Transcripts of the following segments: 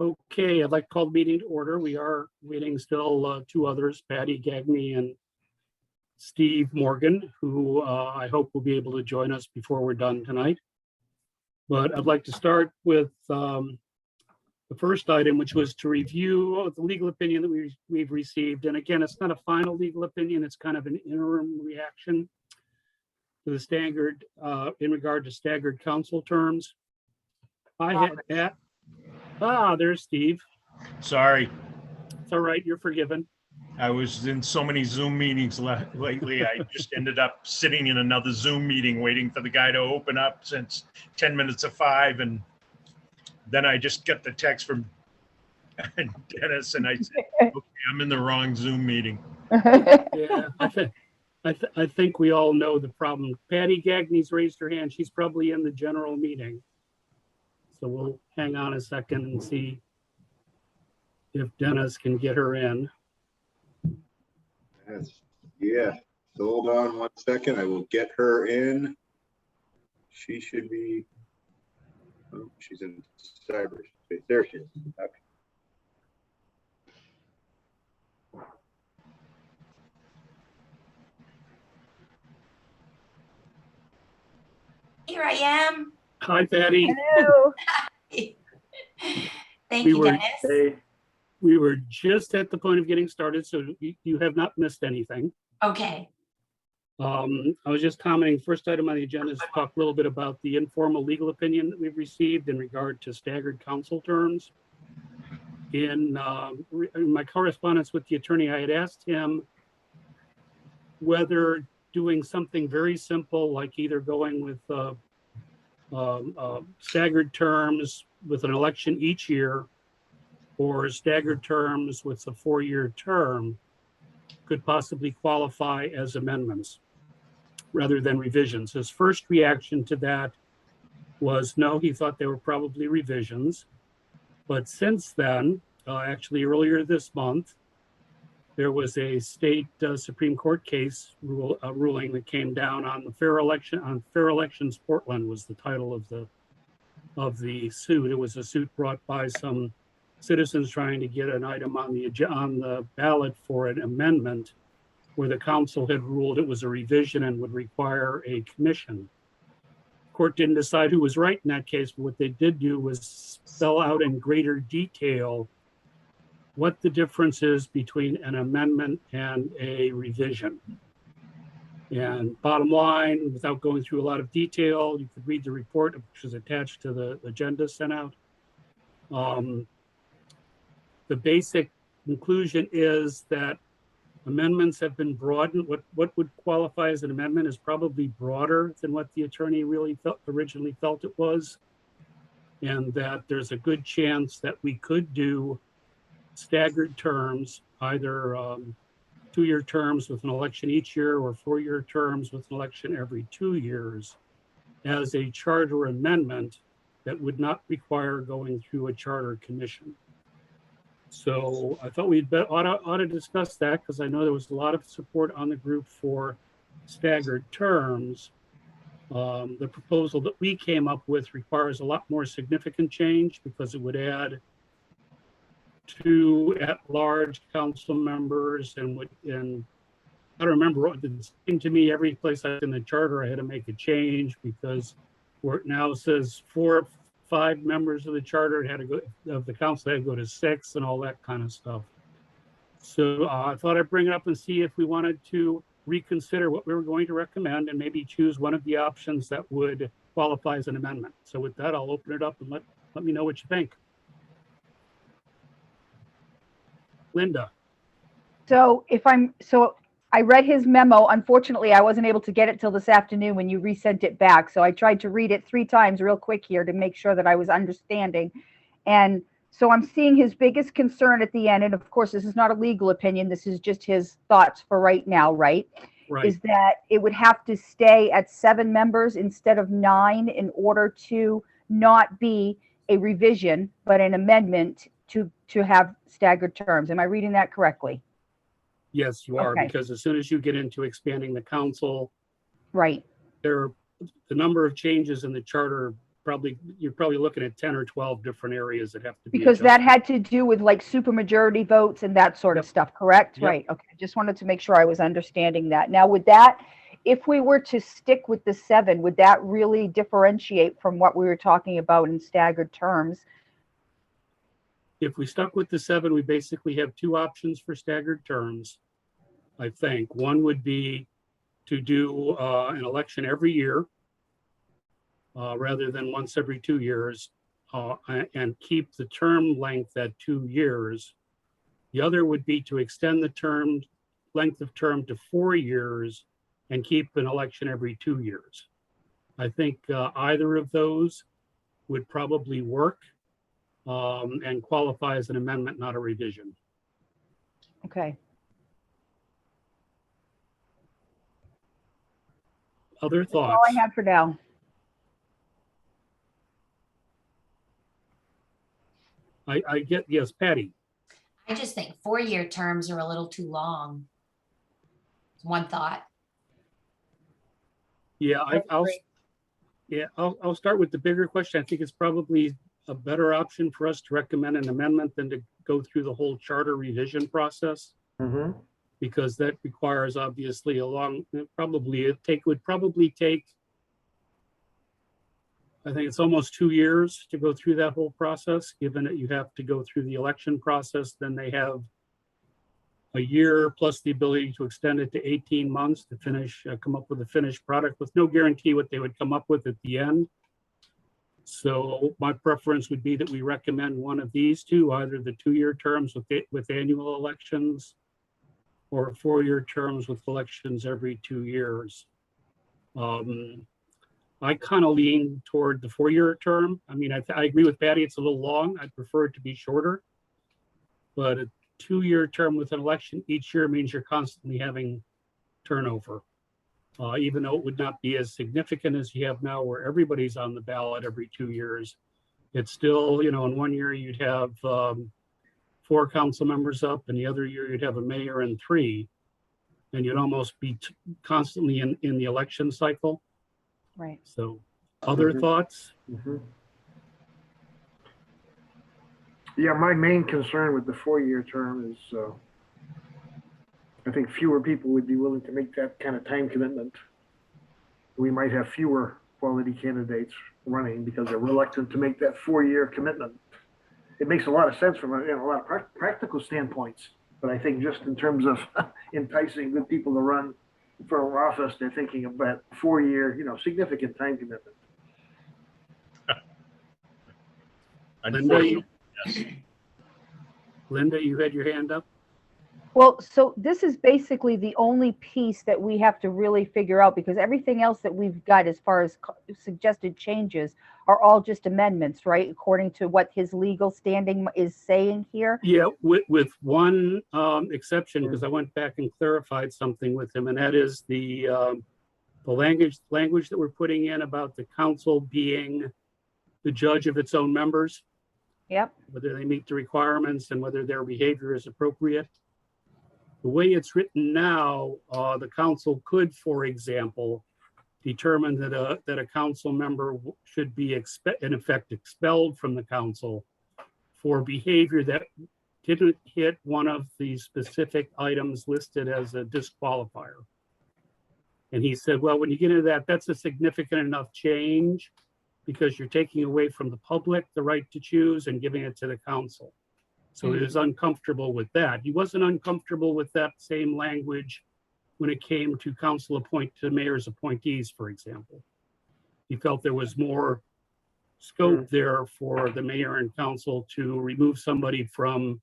Okay, I'd like to call the meeting to order. We are waiting still two others, Patty Gagne and Steve Morgan, who I hope will be able to join us before we're done tonight. But I'd like to start with the first item, which was to review the legal opinion that we've received. And again, it's not a final legal opinion. It's kind of an interim reaction to the staggered, in regard to staggered council terms. There's Steve. Sorry, It's all right. You're forgiven. I was in so many Zoom meetings lately. I just ended up sitting in another Zoom meeting waiting for the guy to open up since 10 minutes of 5. And then I just got the text from Dennis and I said, okay, I'm in the wrong Zoom meeting. Yeah, I think we all know the problem. Patty Gagne's raised her hand. She's probably in the general meeting. So we'll hang on a second and see if Dennis can get her in. Yeah, so hold on 1 second. I will get her in. She should be, oh, she's in cyberspace. There she is. Okay. Here I am. Hi, Patty. Hello. Thank you, Dennis. We were just at the point of getting started, so you have not missed anything. Okay. I was just commenting, first item on the agenda is to talk a little bit about the informal legal opinion that we've received in regard to staggered council terms. In my correspondence with the attorney, I had asked him whether doing something very simple, like either going with staggered terms with an election each year, or staggered terms with a 4-year term, could possibly qualify as amendments rather than revisions. His first reaction to that was no, he thought they were probably revisions. But since then, actually earlier this month, there was a state Supreme Court case ruling that came down on the Fair Elections Portland was the title of the suit. It was a suit brought by some citizens trying to get an item on the ballot for an amendment where the council had ruled it was a revision and would require a commission. The court didn't decide who was right in that case, but what they did do was spell out in greater detail what the difference is between an amendment and a revision. And bottom line, without going through a lot of detail, you could read the report, which is attached to the agenda sent out. The basic conclusion is that amendments have been broadened. What would qualify as an amendment is probably broader than what the attorney originally felt it was. And that there's a good chance that we could do staggered terms, either 2-year terms with an election each year or 4-year terms with an election every 2 years as a charter amendment that would not require going through a charter commission. So I thought we ought to discuss that because I know there was a lot of support on the group for staggered terms. The proposal that we came up with requires a lot more significant change because it would add 2 at-large council members and I don't remember what it seemed to me every place in the charter I had to make a change because where it now says 4 or 5 members of the charter of the council had to go to 6 and all that kind of stuff. So I thought I'd bring it up and see if we wanted to reconsider what we were going to recommend and maybe choose one of the options that would qualify as an amendment. So with that, I'll open it up and let me know what you think. Linda. So I read his memo. Unfortunately, I wasn't able to get it till this afternoon when you resent it back. So I tried to read it 3 times real quick here to make sure that I was understanding. And so I'm seeing his biggest concern at the end. And of course, this is not a legal opinion. This is just his thoughts for right now, right? Right. Is that it would have to stay at 7 members instead of 9 in order to not be a revision, but an amendment to have staggered terms. Am I reading that correctly? Yes, you are, Okay. because as soon as you get into expanding the council, Right. the number of changes in the charter you're probably looking at 10 or 12 different areas that have to be Because that adjusted. had to do with like supermajority votes and that sort of Yep. stuff, correct? Yep. Right. Okay. Just wanted to make sure I was understanding that. Now, with that, if we were to stick with the 7, would that really differentiate from what we were talking about in staggered terms? If we stuck with the 7, we basically have 2 options for staggered terms. I think one would be to do an election every year rather than once every 2 years and keep the term length at 2 years. The other would be to extend the length of term to 4 years and keep an election every 2 years. I think either of those would probably work and qualify as an amendment, not a revision. Okay. Other That's all thoughts? I have for now. I get, yes, Patty. I just think 4-year terms are a little too long. One thought. Yeah, agree. I'll start with the bigger question. I think it's probably a better option for us to recommend an amendment than to go through the whole charter revision process. Because that requires obviously a long, would probably take, I think it's almost 2 years to go through that whole process, given that you have to go through the election process. Then they have a year plus the ability to extend it to 18 months to finish, come up with a finished product with no guarantee what they would come up with at the end. So my preference would be that we recommend one of these 2, either the 2-year terms with annual elections or 4-year terms with elections every 2 years. I kind of lean toward the 4-year term. I mean, I agree with Patty, it's a little long. I'd prefer it to be shorter. But a 2-year term with an election each year means you're constantly having turnover. Even though it would not be as significant as you have now where everybody's on the ballot every 2 years. It's still, in 1 year you'd have 4 council members up, and the other year you'd have a mayor and 3. And you'd almost be constantly in the election cycle. Right. So other thoughts? Yeah, my main concern with the 4-year term is I think fewer people would be willing to make that kind of time commitment. We might have fewer quality candidates running because they're reluctant to make that 4-year commitment. It makes a lot of sense from a lot of practical standpoints, but I think just in terms of enticing good people to run for office, they're thinking about 4-year, significant time commitment. Linda, you had your hand up? Well, so this is basically the only piece that we have to really figure out, because everything else that we've got as far as suggested changes are all just amendments, right? According to what his legal standing is saying here. Yeah, with one exception, because I went back and clarified something with him, and that is the language that we're putting in about the council being the judge of its own members. Yep. Whether they meet the requirements and whether their behavior is appropriate. The way it's written now, the council could, for example, determine that a council member should be in effect expelled from the council for behavior that didn't hit one of the specific items listed as a disqualifier. And he said, well, when you get into that, that's a significant enough change because you're taking away from the public the right to choose and giving it to the council. So he was uncomfortable with that. He wasn't uncomfortable with that same language when it came to to mayor's appointees, for example. He felt there was more scope there for the mayor and council to remove somebody from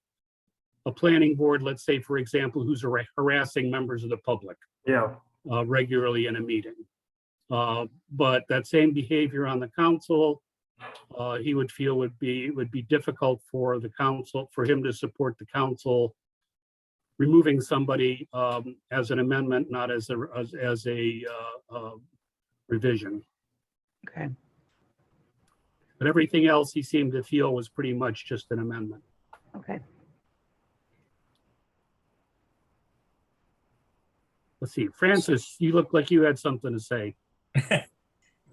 a planning board, let's say, for example, who's harassing members of the public regularly in a meeting. But that same behavior on the council, he would feel would be difficult for the council, for him to support the council removing somebody as an amendment, not as a revision. Okay. But everything else he seemed to feel was pretty much just an amendment. Okay. Let's see, Francis, you look like you had something to say.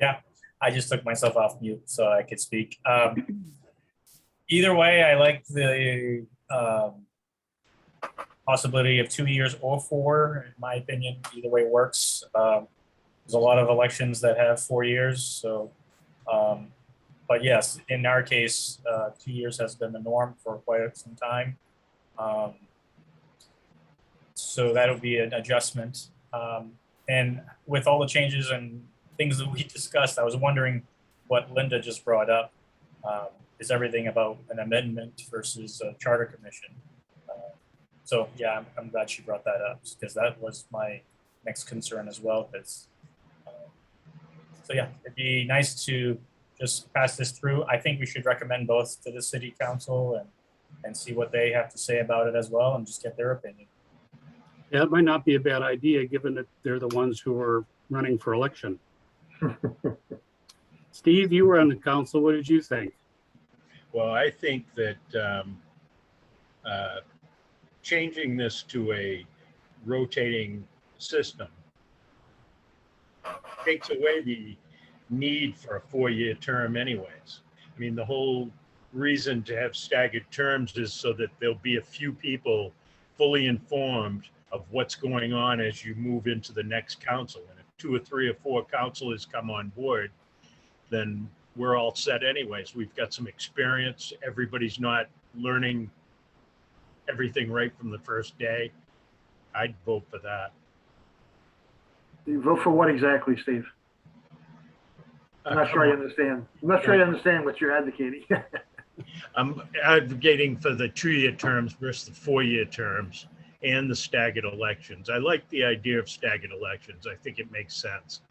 Yeah. I just took myself off mute so I could speak. Either way, I like the possibility of 2 years or 4. In my opinion, either way works. There's a lot of elections that have 4 years. So, but yes, in our case, 2 years has been the norm for quite some time. So that'll be an adjustment. And with all the changes and things that we discussed, I was wondering what Linda just brought up. Is everything about an amendment versus a charter commission? So yeah, I'm glad she brought that up because that was my next concern as well. Because so yeah, it'd be nice to just pass this through. I think we should recommend both to the city council and see what they have to say about it as well, and just get their opinion. Yeah, it might not be a bad idea, given that they're the ones who are running for election. Steve, you were on the council. What did you think? Well, I think that changing this to a rotating system takes away the need for a 4-year term anyways. I mean, the whole reason to have staggered terms is so that there'll be a few people fully informed of what's going on as you move into the next council. And if 2 or 3 or 4 councilors come on board, then we're all set anyways. We've got some experience. Everybody's not learning everything right from the first day. I'd vote for that. You vote for what exactly, Steve? I'm not sure I understand. I'm not sure I understand what you're advocating. I'm advocating for the 2-year terms versus the 4-year terms and the staggered elections. I like the idea of staggered elections. I think it makes sense.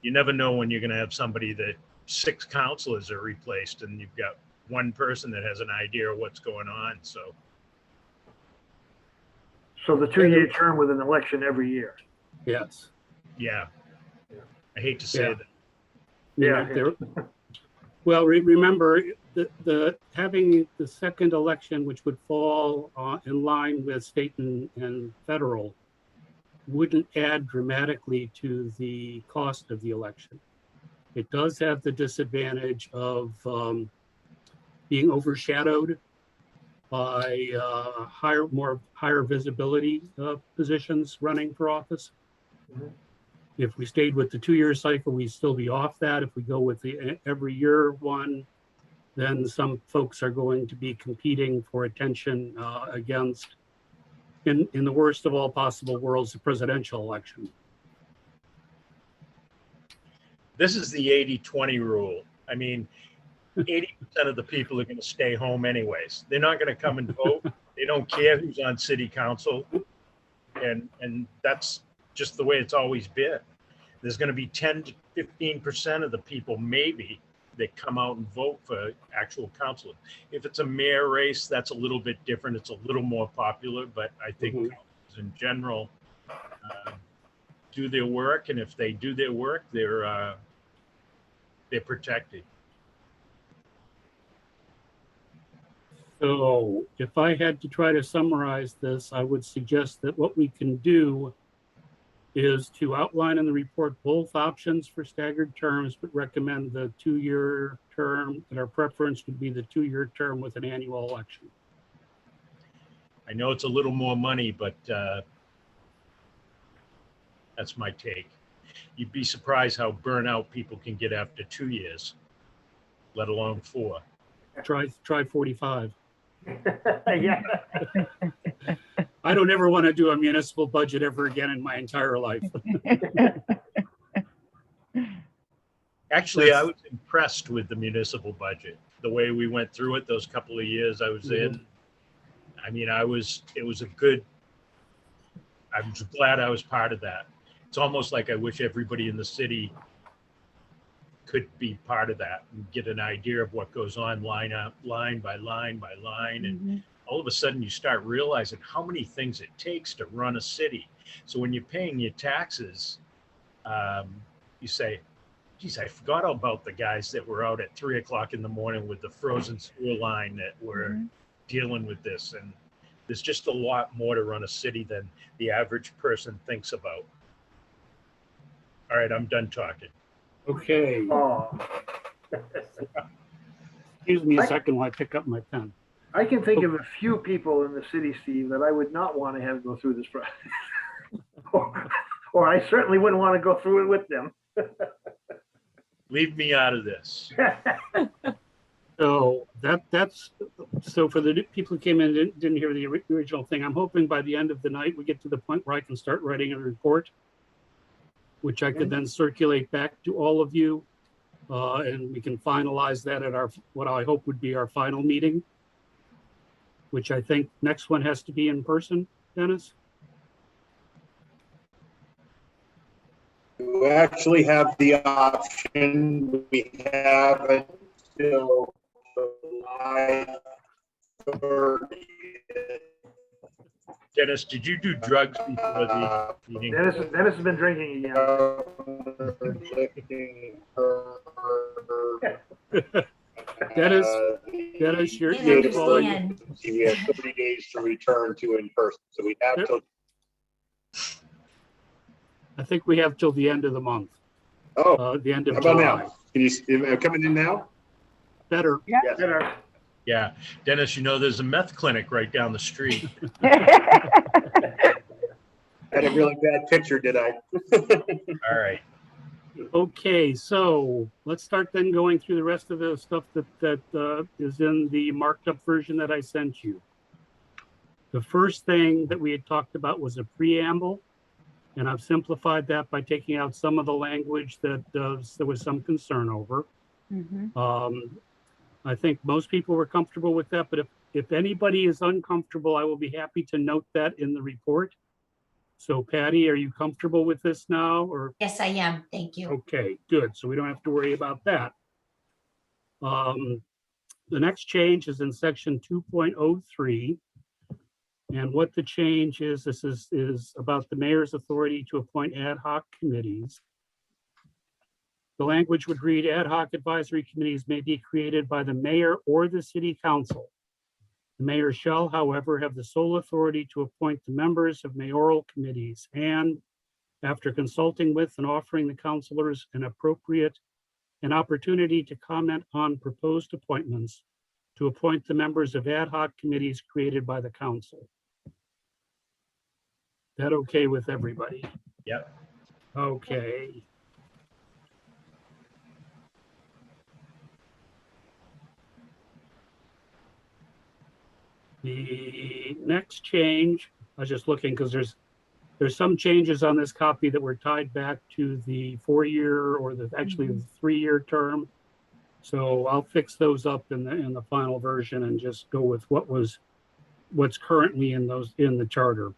You never know when you're going to have somebody that 6 councilors are replaced and you've got one person that has an idea of what's going on. So The 2-year term with an election every year. Yes. yeah, I hate to say Yeah. that. Yeah. Well, remember the having the second election, which would fall in line with state and federal, wouldn't add dramatically to the cost of the election. It does have the disadvantage of being overshadowed by higher visibility positions running for office. Mhm. If we stayed with the 2-year cycle, we'd still be off that. If we go with the every year one, then some folks are going to be competing for attention against, in the worst of all possible worlds, the presidential election. This is the 80-20 rule. I mean, 80% of the people are going to stay home anyways. They're not going to come and vote. They don't care who's on city council. And that's just the way it's always been. There's going to be 10 to 15% of the people maybe that come out and vote for actual council. If it's a mayor race, that's a little bit different. It's a little more popular, but I think councilors in general do their work. And if they do their work, they're protected. So if I had to try to summarize this, I would suggest that what we can do is to outline in the report both options for staggered terms, but recommend the 2-year term, and our preference would be the 2-year term with an annual election. I know it's a little more money, but that's my take. You'd be surprised how burnout people can get after 2 years, let alone 4. Try 45. Yeah. I don't ever want to do a municipal budget ever again in my entire life. Actually, I was impressed with the municipal budget, the way we went through it those couple of years I was in. I mean, I was glad I was part of that. It's almost like I wish everybody in the city could be part of that and get an idea of what goes on line by line by line. And all of a sudden you start realizing how many things it takes to run a city. So when you're paying your taxes, you say, geez, I forgot about the guys that were out at 3 o'clock in the morning with the frozen sewer line that were dealing with this. And there's just a lot more to run a city than the average person thinks about. All right, I'm done talking. Okay, Oh, excuse me a second while I pick up my pen. I can think of a few people in the city, Steve, that I would not want to have go through this process. Or I certainly wouldn't want to go through it with them. Leave me out of this. So that's, so for the people who came in and didn't hear the original thing, I'm hoping by the end of the night, we get to the point where I can start writing a report, which I could then circulate back to all of you. And we can finalize that at our, what I hope would be our final meeting, which I think next one has to be in person, Dennis? You actually have the option. We have until July 30th. Dennis, did you do drugs before the meeting? Dennis has been drinking again. Dennis, you're Didn't calling. understand. We have 30 days to return to in person, so we have till. I think we have till the end of the month, Oh, the end of how about July. now? Can you am I coming in now? Better. Yes. Better. Yeah, Dennis, you know, there's a meth clinic right down the street. Had a really bad picture, did I? All right. Okay, so let's start then going through the rest of the stuff that is in the marked up version that I sent you. The first thing that we had talked about was a preamble, and I've simplified that by taking out some of the language that there was some concern over. Mhm. I think most people were comfortable with that, but if anybody is uncomfortable, I will be happy to note that in the report. So Patty, are you comfortable with this now, or? Yes, I am. Thank you. Okay, good. So we don't have to worry about that. The next change is in section 2.03. And what the change is, this is about the mayor's authority to appoint ad hoc committees. The language would read, ad hoc advisory committees may be created by the mayor or the city council. The mayor shall, however, have the sole authority to appoint the members of mayoral committees and, after consulting with and offering the councilors an opportunity to comment on proposed appointments, to appoint the members of ad hoc committees created by the council. That okay with everybody? Yep. Okay. The next change, I was just looking because there's some changes on this copy that were tied back to the 4-year or the 3-year term. So I'll fix those up in the final version and just go with what's currently in the charter.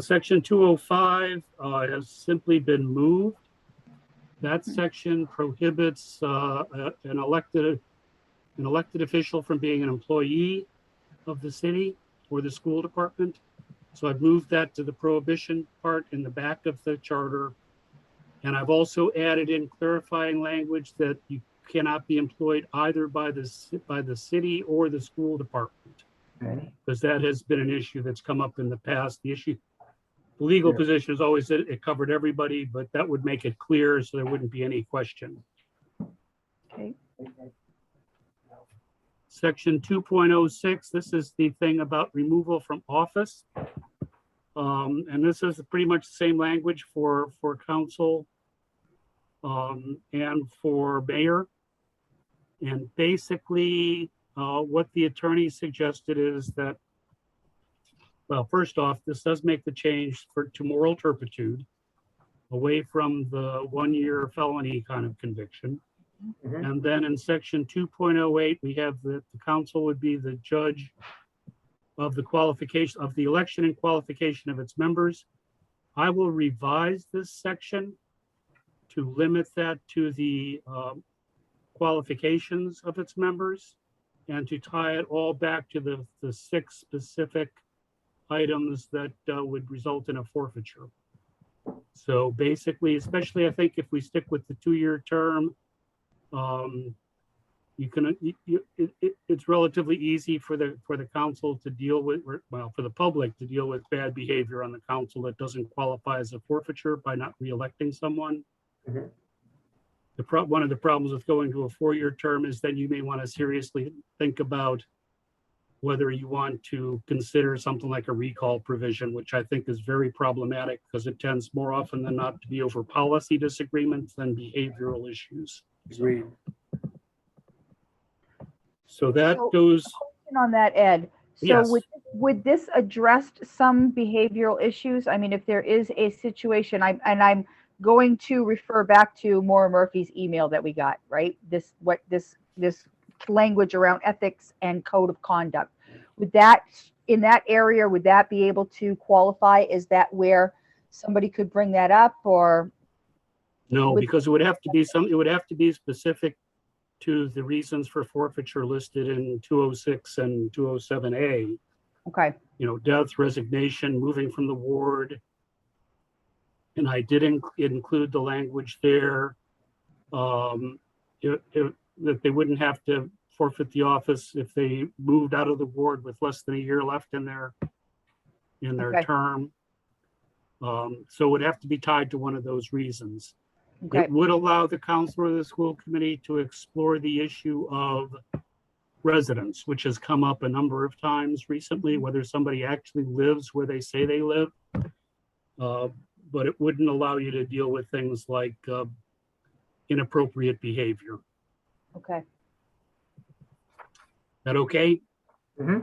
Section 205 has simply been moved. That section prohibits an elected official from being an employee of the city or the school department. So I've moved that to the prohibition part in the back of the charter. And I've also added in clarifying language that you cannot be employed either by the city or the school department. Okay. Because that has been an issue that's come up in the past. The legal position is always that it covered everybody, but that would make it clear so there wouldn't be any question. Okay. Section 2.06, this is the thing about removal from office. And this is pretty much the same language for council and for mayor. And basically, what the attorney suggested is that, well, first off, this does make the change to moral turpitude, away from the 1-year felony kind of conviction. Mhm. And then in section 2.08, we have that the council would be the judge of the qualification of the election and qualification of its members. I will revise this section to limit that to the qualifications of its members and to tie it all back to the 6 specific items that would result in a forfeiture. So basically, especially I think if we stick with the 2-year term, you can it's relatively easy for the council to deal with, well, for the public to deal with bad behavior on the council that doesn't qualify as a forfeiture by not re-electing someone. Mhm. One of the problems with going to a 4-year term is then you may want to seriously think about whether you want to consider something like a recall provision, which I think is very problematic because it tends more often than not to be over policy disagreements than behavioral issues. Agreed. So that So- goes, Question on that, Ed. So Yes. would this address some behavioral issues? I mean, if there is a situation, I'm going to refer back to Maura Murphy's email that we got, right? This language around ethics and code of conduct. Would that, in that area, would that be able to qualify? Is that where somebody could bring that up, or? no, With- because it would have to be specific to the reasons for forfeiture listed in 206 and 207A. Okay, You know, death, resignation, moving from the ward. And I did include the language there, that they wouldn't have to forfeit the office if they moved out of the ward with less than a year left in their Okay. term. So it would have to be tied to one of those reasons. okay, It would allow the counselor of the school committee to explore the issue of residence, which has come up a number of times recently, whether somebody actually lives where they say they live. But it wouldn't allow you to deal with things like inappropriate behavior. okay. That okay? hmm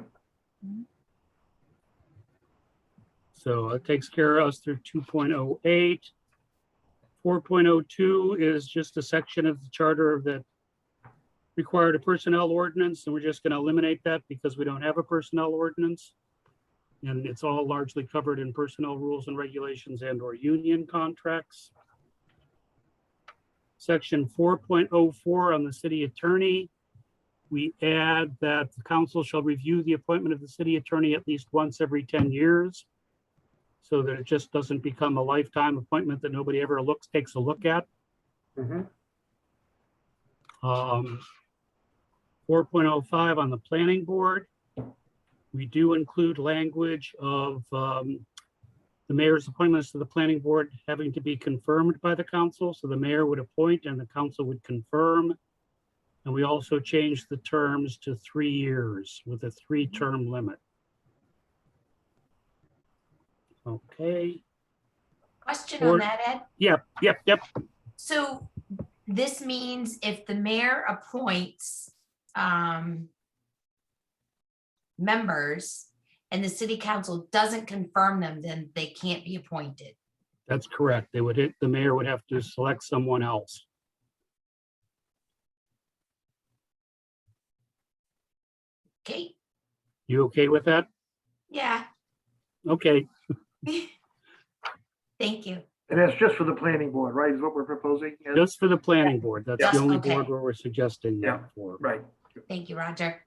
So it takes care of us through 2.08. 4.02 is just a section of the charter that required a personnel ordinance, and we're just going to eliminate that because we don't have a personnel ordinance. And it's all largely covered in personnel rules and regulations and or union contracts. Section 4.04 on the city attorney. We add that the council shall review the appointment of the city attorney at least once every 10 years. So that it just doesn't become a lifetime appointment that nobody ever takes a look at. hmm 4.05 on the planning board. We do include language of the mayor's appointments to the planning board having to be confirmed by the council. So the mayor would appoint and the council would confirm. And we also changed the terms to 3 years with a 3-term limit. Okay. Question Or- on that, Ed. Yep. So this means if the mayor appoints members and the city council doesn't confirm them, then they can't be appointed. That's correct. The mayor would have to select someone else. Okay, You okay with that? yeah, Okay. thank you. And that's just for the planning board, right, is what we're proposing? Ed? Just for the planning board. That's the Just- only okay. board where we're suggesting Yeah. that for. Right. Thank you, Roger.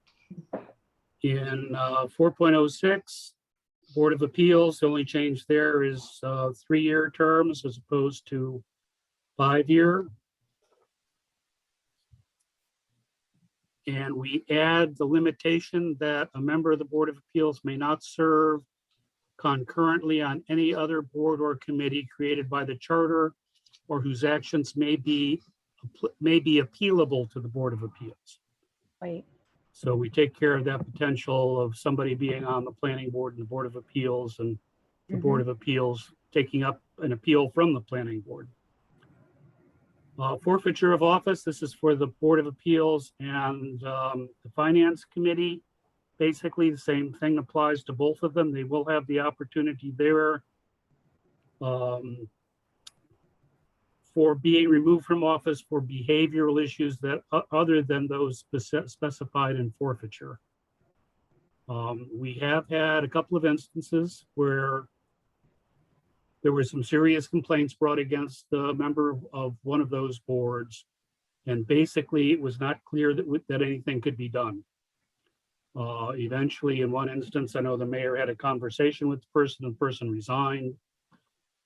In 4.06, Board of Appeals, the only change there is 3-year terms as opposed to 5-year. And we add the limitation that a member of the Board of Appeals may not serve concurrently on any other board or committee created by the charter or whose actions may be appealable to the Board of Appeals. Right. So we take care of that potential of somebody being on the planning board and the Board of Appeals and the Board of Appeals taking up an appeal from the planning board. Forfeiture of office, this is for the Board of Appeals and the Finance Committee. Basically, the same thing applies to both of them. They will have the opportunity there for being removed from office for behavioral issues that other than those specified in forfeiture. We have had a couple of instances where there were some serious complaints brought against the member of one of those boards. And basically it was not clear that anything could be done. Eventually, in one instance, I know the mayor had a conversation with the person resigned.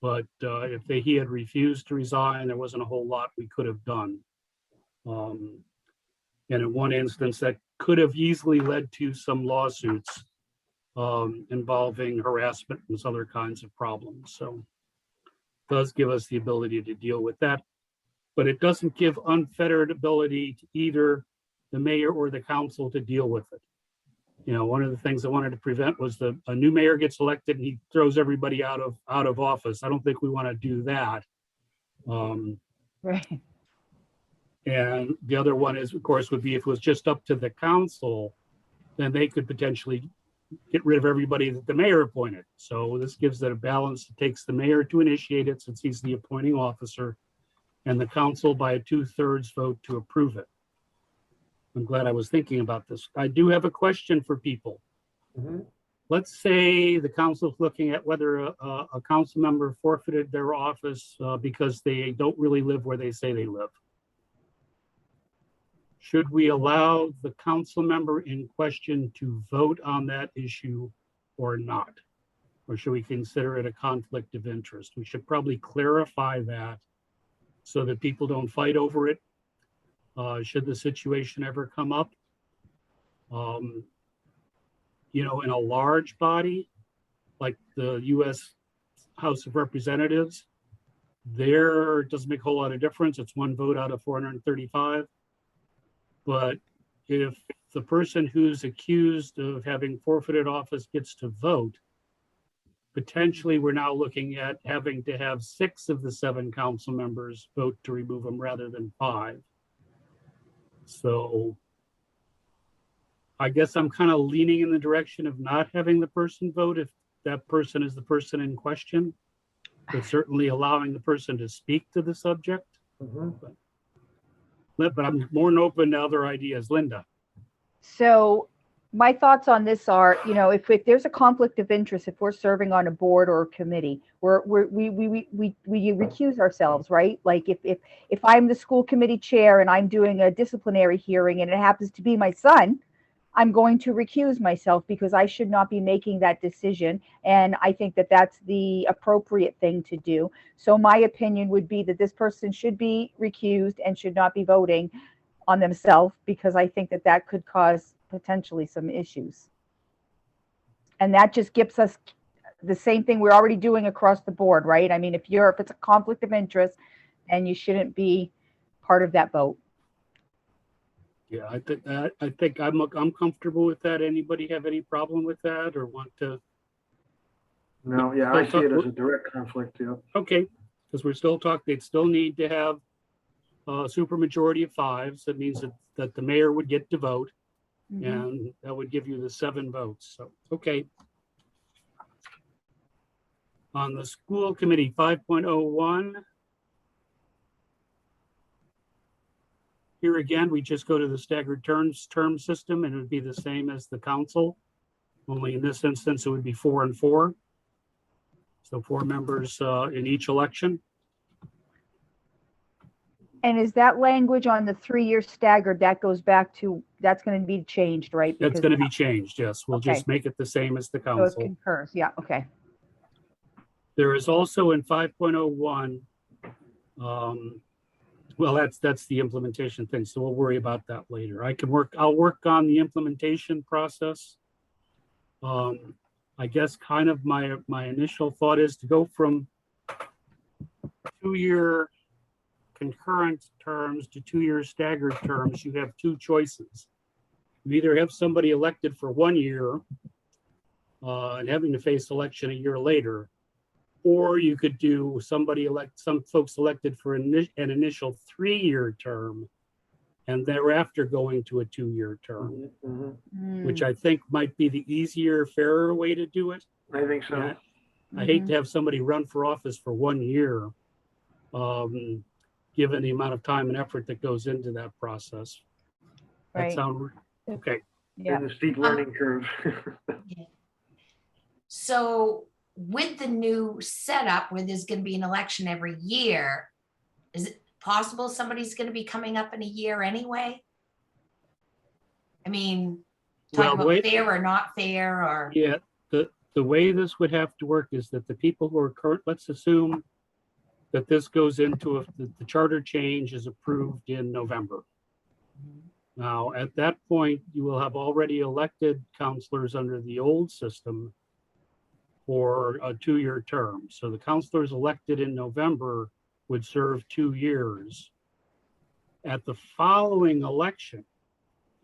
But if he had refused to resign, there wasn't a whole lot we could have done. And in one instance, that could have easily led to some lawsuits involving harassment and other kinds of problems. So it does give us the ability to deal with that. but it doesn't give unfettered ability to either the mayor or the council to deal with it. You know, one of the things I wanted to prevent was a new mayor gets elected and he throws everybody out of office. I don't think we want to do that. Right. And the other one is, of course, would be if it was just up to the council, then they could potentially get rid of everybody that the mayor appointed. So this gives it a balance. It takes the mayor to initiate it since he's the appointing officer, and the council by a 2/3 vote to approve it. I'm glad I was thinking about this. I do have a question for people. Mhm. Let's say the council's looking at whether a council member forfeited their office because they don't really live where they say they live. Should we allow the council member in question to vote on that issue or not? Or should we consider it a conflict of interest? We should probably clarify that so that people don't fight over it. Should the situation ever come up. You know, in a large body, like the US House of Representatives, there it doesn't make a whole lot of difference. It's one vote out of 435. But if the person who's accused of having forfeited office gets to vote, potentially we're now looking at having to have 6 of the 7 council members vote to remove them rather than 5. So I guess I'm kind of leaning in the direction of not having the person vote if that person is the person in question, but certainly allowing the person to speak to the subject. Mhm. But I'm more than open to other ideas. Linda. So my thoughts on this are, you know, if there's a conflict of interest, if we're serving on a board or a committee, we recuse ourselves, right? Like if I'm the school committee chair and I'm doing a disciplinary hearing and it happens to be my son, I'm going to recuse myself because I should not be making that decision. And I think that that's the appropriate thing to do. So my opinion would be that this person should be recused and should not be voting on themselves, because I think that that could cause potentially some issues. And that just gives us the same thing we're already doing across the board, right? I mean, if it's a conflict of interest, then you shouldn't be part of that vote. Yeah, I think I'm comfortable with that. Anybody have any problem with that or want to? No, yeah, I see it as a direct conflict, yeah. Okay, because we're still talking, they'd still need to have a supermajority of 5. So that means that the mayor would get to vote, and that would give you the 7 votes. So, okay. On the school committee, 5.01. Here again, we just go to the staggered term system, and it would be the same as the council. Only in this instance, it would be 4 and 4. So 4 members in each election. And is that language on the 3-year staggered, that goes back to, that's going to be changed, right? That's going to be changed, yes. We'll Okay. just make it the same as the So it council. concurs, yeah, okay. There is also in 5.01, well, that's the implementation thing, so we'll worry about that later. I'll work on the implementation process. I guess kind of my initial thought is to go from 2-year concurrent terms to 2-year staggered terms. You have 2 choices. You either have somebody elected for 1 year and having to face election a year later, or you could do some folks elected for an initial 3-year term and thereafter going to a 2-year term, which I think might be the easier, fairer way to do it. I think so. Yeah. I hate to have somebody run for office for 1 year, given the amount of time and effort that goes into that process. That Right. sound okay? Yeah. And the steep learning curve. So with the new setup where there's going to be an election every year, is it possible somebody's going to be coming up in a year anyway? I mean, talking about fair or not fair, or yeah, the way this would have to work is that the people who are current, let's assume that this goes into the charter change is approved in November. Now, at that point, you will have already elected counselors under the old system for a 2-year term. So the counselors elected in November would serve 2 years. at the following election,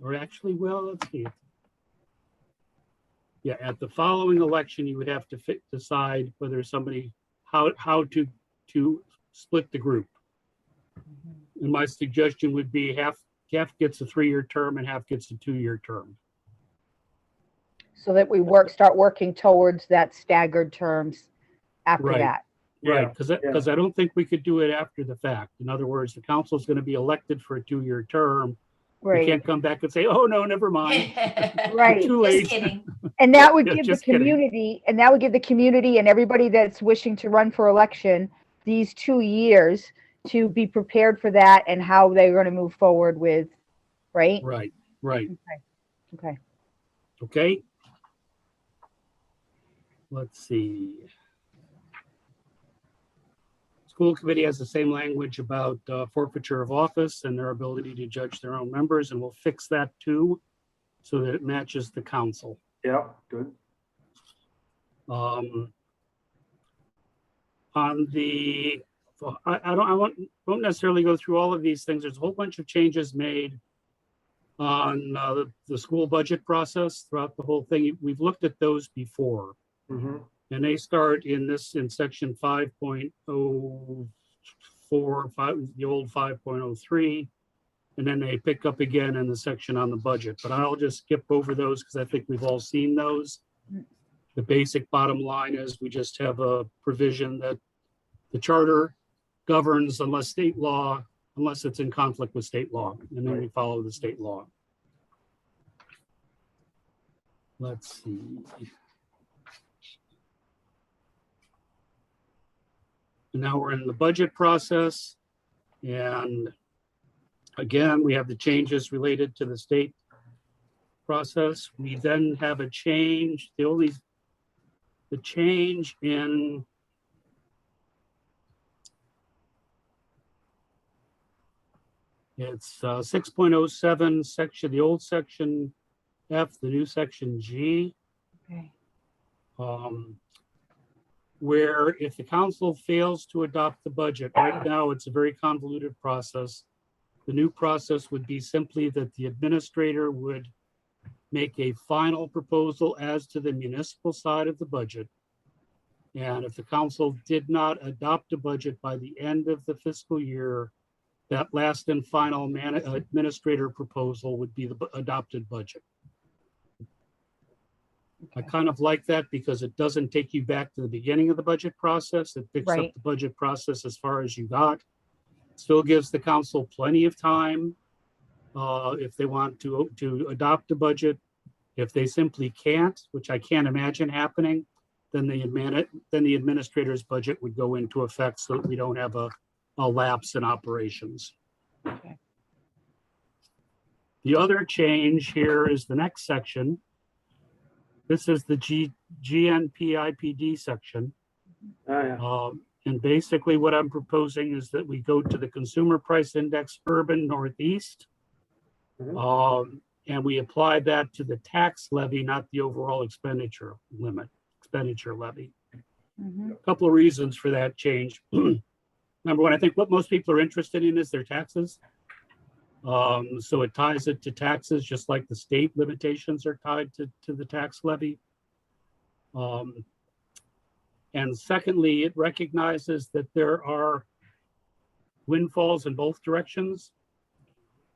or actually, well, let's see. Yeah, at the following election, you would have to decide whether somebody, how to split the group. And my suggestion would be half gets a 3-year term and half gets a 2-year term. So that we start working towards that staggered terms after Right. that. Right, because yeah. I don't think we could do it after the fact. In other words, the council is going to be elected for a 2-year term. We Right, can't come back and say, oh, no, never mind. right. Too late. Just kidding. And that would Yeah, give the just kidding. community, and everybody that's wishing to run for election these 2 years to be prepared for that and how they're going to move forward with, right? Right, right. Okay. Okay. Let's see. School committee has the same language about forfeiture of office and their ability to judge their own members, and we'll fix that too, so that it matches the council. Yeah, good. On the, I won't necessarily go through all of these things. There's a whole bunch of changes made on the school budget process throughout the whole thing. We've looked at those before. Mm-hmm. And they start in section 5.04, the old 5.03, and then they pick up again in the section on the budget. But I'll just skip over those because I think we've all seen those. The basic bottom line is we just have a provision that the charter governs unless it's in conflict with state law, and then we follow the state law. Let's see. Now we're in the budget process. And again, we have the changes related to the state process. We then have a change, the change in it's 6.07 section, the old section F, the new section G. Okay. Where if the council fails to adopt the budget, right now it's a very convoluted process. The new process would be simply that the administrator would make a final proposal as to the municipal side of the budget. And if the council did not adopt a budget by the end of the fiscal year, that last and final administrator proposal would be the adopted budget. I kind of like that because it doesn't take you back to the beginning of the budget process. It picks up the budget process as far as you got. Still gives the council plenty of time if they want to adopt a budget. If they simply can't, which I can't imagine happening, then the administrator's budget would go into effect so that we don't have a lapse in operations. Okay. The other change here is the next section. This is the GNP-IPD section. And basically what I'm proposing is that we go to the Consumer Price Index Urban Northeast. And we apply that to the tax levy, not the overall expenditure levy. A couple of reasons for that change. Number one, I think what most people are interested in is their taxes. So it ties it to taxes, just like the state limitations are tied to the tax levy. And secondly, it recognizes that there are windfalls in both directions.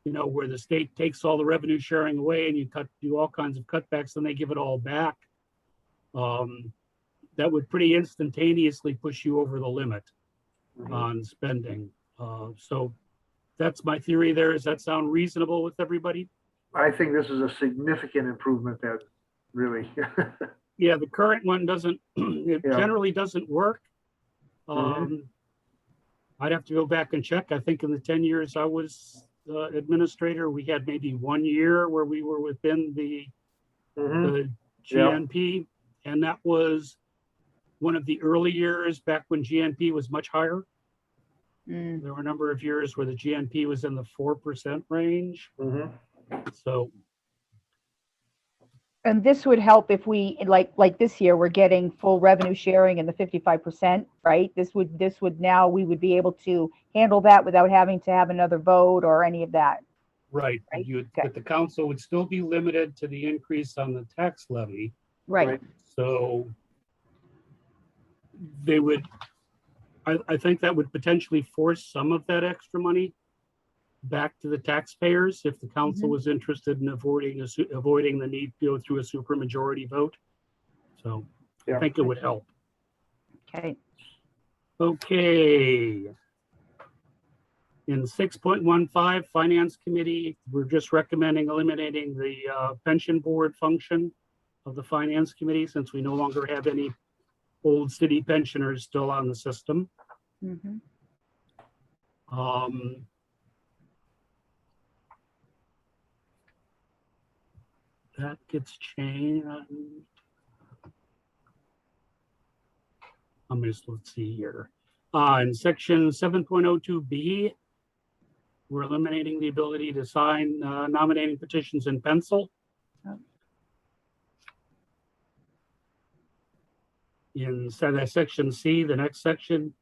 You know, where the state takes all the revenue sharing away and you do all kinds of cutbacks and they give it all back. That would pretty instantaneously push you over the limit on spending. So that's my theory there. Does that sound reasonable with everybody? I think this is a significant improvement that really. Yeah, the current one doesn't, generally doesn't work. I'd have to go back and check. I think in the 10 years I was administrator, we had maybe 1 year where we were within the GNP. And that was one of the early years back when GNP was much higher. There were a number of years where the GNP was in the 4% range. So And this would help if we, like this year, we're getting full revenue sharing and the 55%, right? This would now, we would be able to handle that without having to have another vote or any of that. Right, Right, you, okay. but the council would still be limited to the increase on the tax levy. Right. So they would, I think that would potentially force some of that extra money back to the taxpayers if the council was interested in avoiding the need to go through a supermajority vote. So I Yeah. think it would help. Okay. Okay. In 6.15 Finance Committee, we're just recommending eliminating the pension board function of the Finance Committee since we no longer have any old city pensioners still on the system. Mhm. That gets changed. Let's see here. In section 7.02B, we're eliminating the ability to sign nominating petitions in pencil. Oh. In section C, the next section,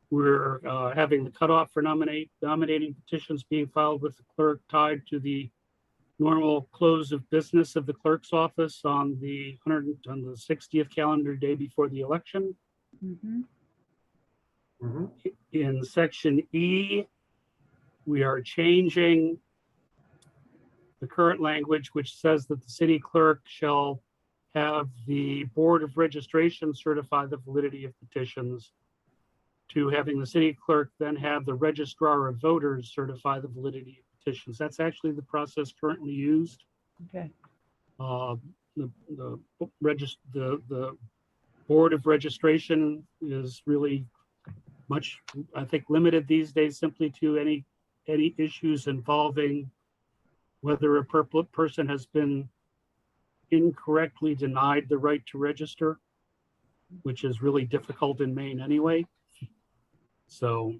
we're having the cutoff for nominating petitions being filed with the clerk tied to the normal close of business of the clerk's office on the 60th calendar day before the election. Mhm. In section E, we are changing the current language, which says that the city clerk shall have the Board of Registration certify the validity of petitions, to having the city clerk then have the registrar of voters certify the validity of petitions. That's actually the process currently used. Okay. The Board of Registration is really much, I think, limited these days simply to any issues involving whether a person has been incorrectly denied the right to register, which is really difficult in Maine anyway. So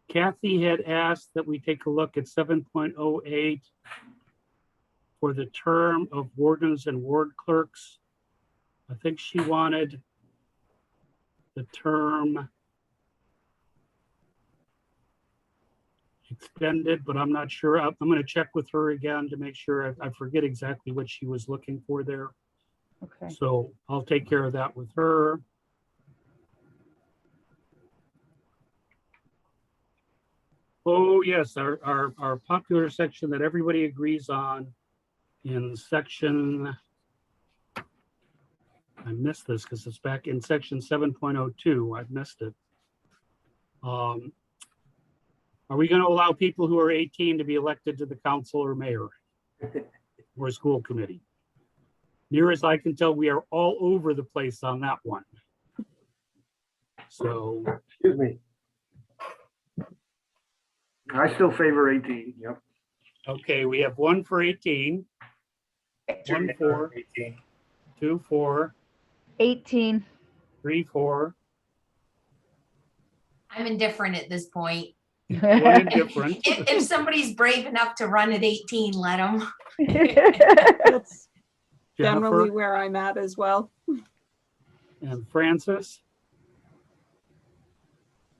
Kathy had asked that we take a look at 7.08 for the term of wardens and ward clerks. I think she wanted the term extended, but I'm not sure. I'm going to check with her again to make sure. I forget exactly what she was looking for there. Okay. So I'll take care of that with her. Oh, yes, our popular section that everybody agrees on in section, I missed this because it's back in section 7.02. I've missed it. Are we going to allow people who are 18 to be elected to the council or mayor or school committee? Near as I can tell, we are all over the place on that one. So, Excuse me. I still favor 18, yep. okay, we have one for 18, one for 18. 2 for 18. 3 for I'm indifferent at this point. one indifferent. If somebody's brave enough to run at 18, let them. That's generally Jennifer where I'm at as well. and Francis.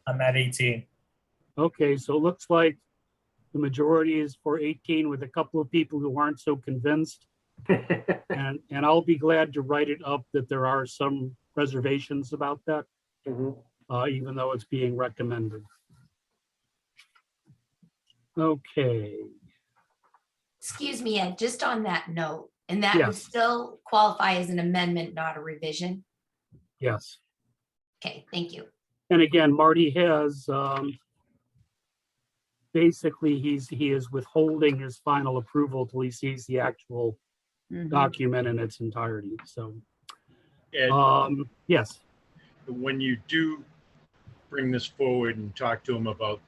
I'm at 18. Okay, so it looks like the majority is for 18 with a couple of people who aren't so convinced. And I'll be glad to write it up that there are some reservations about that, even though it's being recommended. Okay, Excuse me, Ed, just on that note, and that would Yes. still qualify as an amendment, not a revision. yes. Okay, thank you. And again, Marty has, basically, he is withholding his final approval till he sees the actual Mhm. document in its entirety. So, And yes, when you do bring this forward and talk to them about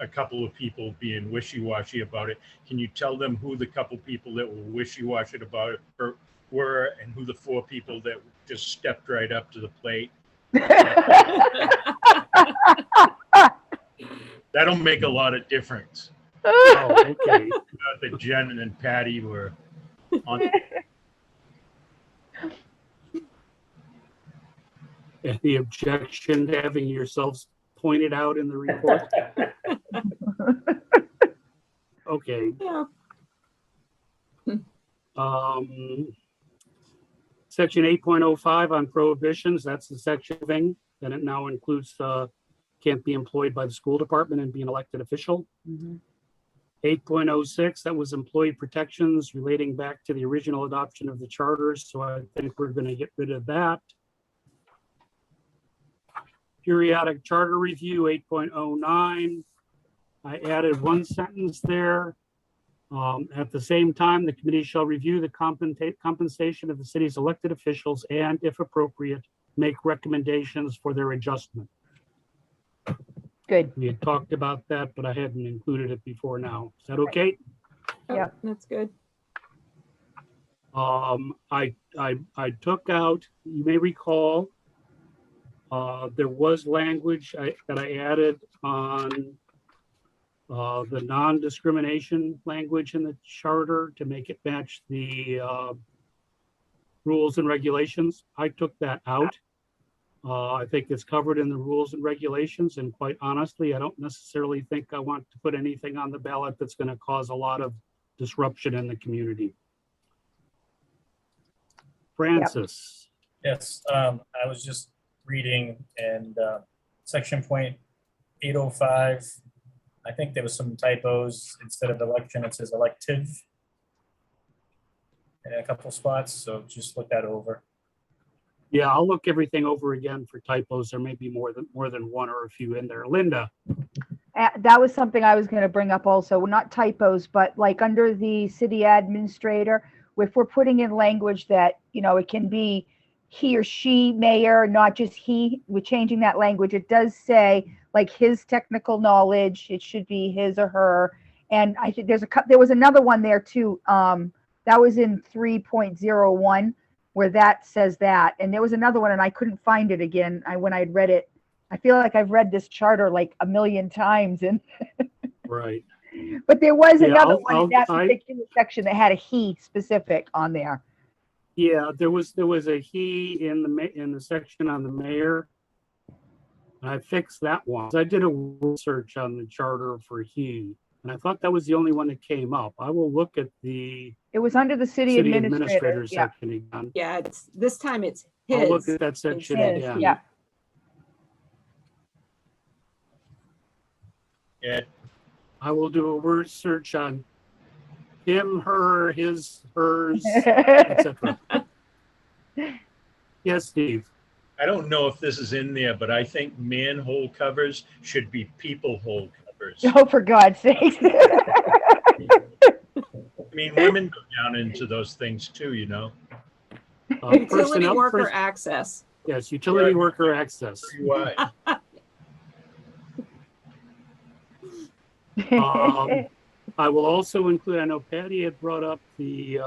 a couple of people being wishy-washy about it, can you tell them who the couple people that were wishy-washy about it were and who the 4 people that just stepped right up to the plate? That'll make a lot of difference. Oh, okay. That Jen and Patty were on. Any objection to having yourselves pointed out in the report? Okay. Yeah. Section 8.05 on prohibitions, that's the section thing. Then it now includes can't be employed by the school department and be an elected official. Mhm. 8.06, that was employee protections relating back to the original adoption of the charters. So I think we're going to get rid of that. Periodic charter review, 8.09. I added one sentence there. At the same time, the committee shall review the compensation of the city's elected officials and, if appropriate, make recommendations for their adjustment. Good. We had talked about that, but I hadn't included it before now. Is that okay? Yeah. That's good. I took out, you may recall, there was language that I added on the non-discrimination language in the charter to make it match the rules and regulations. I took that out. I think it's covered in the rules and regulations, and quite honestly, I don't necessarily think I want to put anything on the ballot that's going to cause a lot of disruption in the community. Francis. Yes, I was just reading, and section point 805, I think there was some typos. Instead of election, it says elective in a couple spots, so just look that over. Yeah, I'll look everything over again for typos. There may be more than one or a few in there. Linda. That was something I was going to bring up also. Well, not typos, but like under the city administrator, if we're putting in language that, you know, it can be he or she mayor, not just he, we're changing that language. It does say like his technical knowledge, it should be his or her. And I think there was another one there too. That was in 3.01 where that says that. And there was another one and I couldn't find it again. When I'd read it, I feel like I've read this charter like a million times. And Right. but there was Yeah, another one in that particular section that had a he specific on there. Yeah, there was a he in the section on the mayor. I fixed that one. I did a word search on the charter for he, and I thought that was the only one that came up. I will look at the It was under the city administrator. Yeah. section again. Yeah, this time it's his. I'll look at that section his, again. Yeah. Yeah, I will do a word search on him, her, his, hers, etc. Yes, Steve. I don't know if this is in there, but I think manhole covers should be people hole covers. Oh, for God's sake. I mean, women go down into those things too, you know. Utility Personnel- worker access. Yes, utility Right. worker access. Why? I will also include, I know Patty had brought up the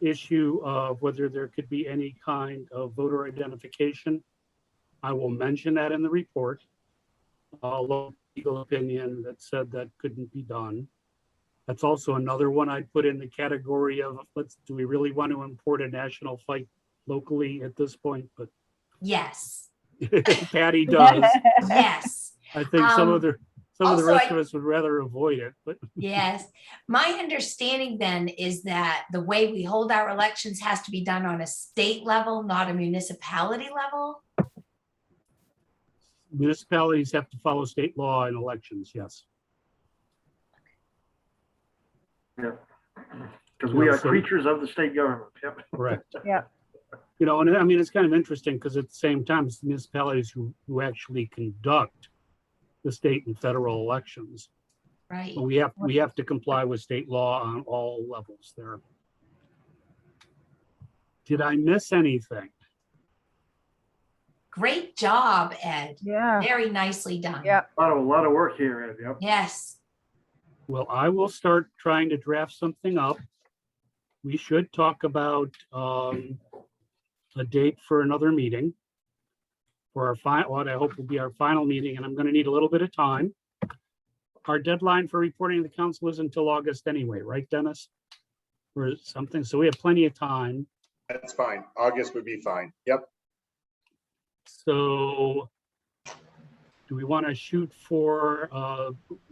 issue of whether there could be any kind of voter identification. I will mention that in the report. Legal opinion that said that couldn't be done. That's also another one I'd put in the category of, do we really want to import a national fight locally at this point? But Yes, Patty does. yes, I think some of the also, rest of us would rather avoid it, but yes. My understanding then is that the way we hold our elections has to be done on a state level, not a municipality level. municipalities have to follow state law in elections, yes. Yeah. Because we Yeah, are so- creatures of the state government. Yep. Correct. Yeah. You know, and I mean, it's kind of interesting because at the same time, it's municipalities who actually conduct the state and federal elections. Right. But we have to comply with state law on all levels there. Did I miss anything? Great job, Ed. Yeah. Very nicely done. Yeah. A lot of work here, Ed. Yep. Yes. Well, I will start trying to draft something up. We should talk about a date for another meeting for our what I hope will be our final meeting, and I'm going to need a little bit of time. our deadline for reporting to the council is until August anyway, right, Dennis? Or something, so we have plenty of time. That's fine. August would be fine. Yep. So do we want to shoot for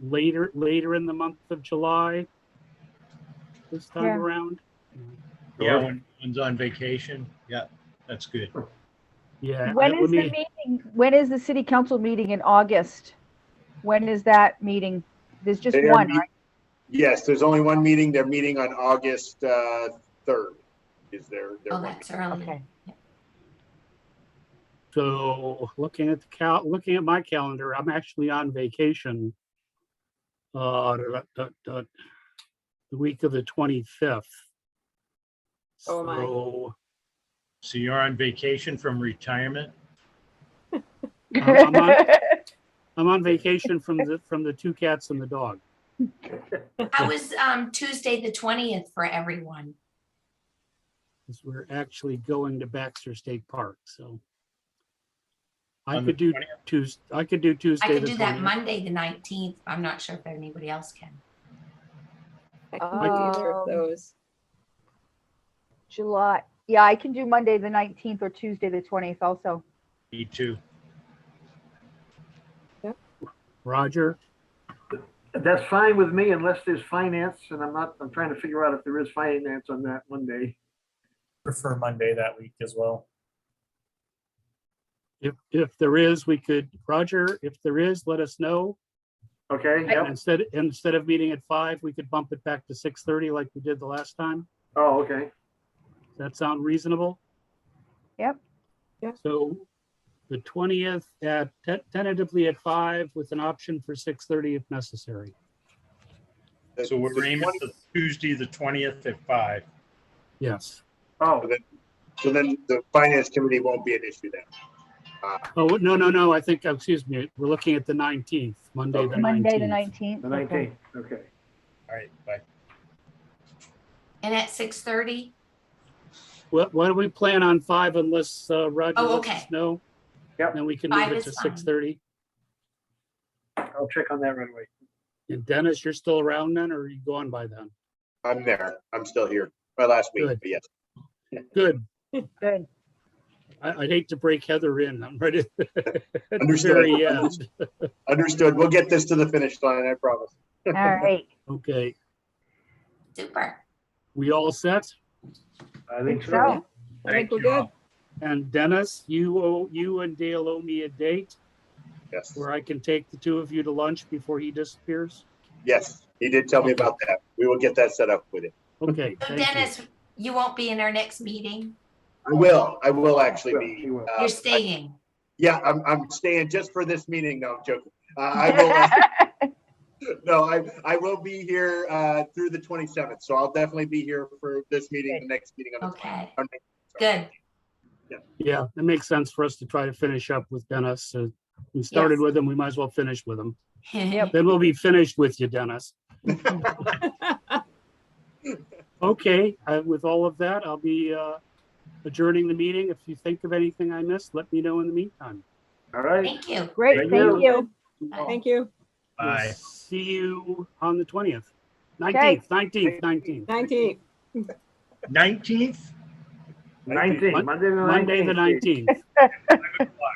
later in the month of July this time Yeah. around? Yeah, when one's on vacation. Yeah, that's good. Yeah. When let is the me- meeting? When is the city council meeting in August? When is that meeting? There's just They are one, meet- right? Yes, there's only one meeting. They're meeting on August 3rd. Is their Oh, one that's meeting. early. Okay. So looking at looking at my calendar, I'm actually on vacation. The week of the 25th. Oh, my. So So you're on vacation from retirement? I'm on vacation from the two cats and the dog. How was Tuesday, the 20th for everyone? Because we're actually going to Baxter State Park, so. I On the could do 20th? Tuesday, I could do Tuesday. I could the do that 20th. Monday, the 19th. I'm not sure if anybody else can. I can do either of those. July. Yeah, I can do Monday, the 19th or Tuesday, the 20th also. Me too. Roger, That's fine with me unless there's finance, and I'm trying to figure out if there is finance on that Monday. Prefer Monday that week as well. if there is, we could, Roger, if there is, let us know. Okay, And yep. instead of meeting at 5, we could bump it back to 6:30 like we did the last time. Oh, okay. Does that sound reasonable? Yep. Yep. So the 20th at tentatively at 5 with an option for 6:30 if necessary. So we're aiming for Tuesday, the 20th at 5. Yes. Oh, So then the finance committee won't be an issue then. Oh, no. I think, excuse me, we're looking at the 19th, Monday, the 19th. Monday, the 19th. the Okay. 19th, okay. All right, bye. And at 6:30? Why don't we plan on 5 unless Roger Oh, lets us okay. know? Yep. Then we can 5 move it to is fine. 6:30. I'll check on that right away. And Dennis, you're still around then, or are you gone by then? I'm there. I'm still here. My last week, Good. but yes. Good. Good. I'd hate to break Heather in. I'm ready. At the Understood. very end. Understood. We'll get this to the finish line, I promise. All right. Okay, Super. we all set? I think so. So, I think we're Thank you all. good. And Dennis, you and Dale owe me a date Yes. where I can take the two of you to lunch before he disappears. Yes, he did tell me about that. We will get that set up with him. Okay, So thank you. Dennis, you won't be in our next meeting? I will actually Will, be. he will. You're staying? Yeah, I'm staying just for this meeting. No, I'm joking. I will be here through the 27th. So I'll definitely be here for this meeting, the next meeting on the Okay, 20th. good. Yeah, it makes sense for us to try to finish up with Dennis. We started Yes. with him, we might as well finish with him. Yep. Then we'll be finished with you, Dennis. Okay, with all of that, I'll be adjourning the meeting. If you think of anything I missed, let me know in the meantime. All right. Thank you. great. Thank Thank you. you. Thank you. We'll Bye. see you on the 20th. Okay. 19th. 19. 19th? 19th, Monday the 19th. Monday, the 19th. 5 o'clock.